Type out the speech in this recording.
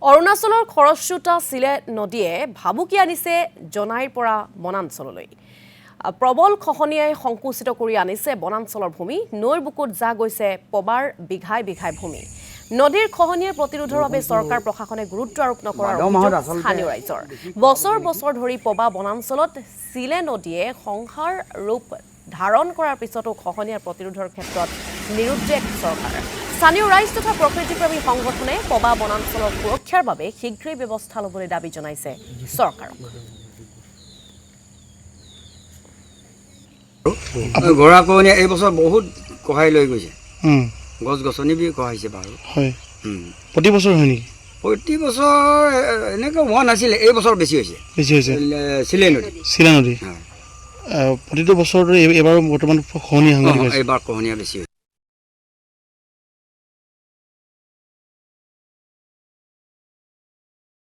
অৰুণাচলৰ খৰস্ৰোতা চিলে নদীয়ে ভাবুকি আনিছে জনাইৰ পৰা বনাঞ্চললৈ প্ৰবল খহনীয়াই সংকুচিত কৰি আনিছে বনাঞ্চলৰ ভূমি নৈৰ বুকুত যা গৈছে পবাৰ বিঘাই বিঘাই ভূমি নদীৰ খহনীয়াৰ প্ৰতিৰোধৰ বাবে চৰকাৰ প্ৰশাসনে গুৰুত্ব আৰোপ নকৰাৰ স্থানীয় ৰাইজৰ বছৰ বছৰ ধৰি পবা বনাঞ্চলত চিলে নদীয়ে সংহাৰ ৰূপ ধাৰণ কৰাৰ পিছতো খহনীয়াৰ প্ৰতিৰোধৰ ক্ষেত্ৰত নিৰুদ্দেশ চৰকাৰ স্থানীয় ৰাইজ তথা প্ৰকৃতিপ্ৰেমী সংগঠনে পবা বনাঞ্চলৰ সুৰক্ষাৰ বাবে শীঘ্ৰেই ব্যৱস্থা ল'বলৈ দাবী জনাইছে চৰকাৰক গৰাখহনীয়া এই বছৰ বহুত কহাই লৈ গৈছে গছ গছনি বি কহাইছে বাৰু হয় প্ৰতি বছৰ হয় নেকি প্ৰতি বছৰ এনেকৈ হোৱা নাছিলে এই বছৰ বেছি হৈছে চিলে নদী প্ৰতিটো বছৰতে এবাৰ বৰ্তমান খহনীয়া এইবাৰ খহনীয়া বেছি হৈছে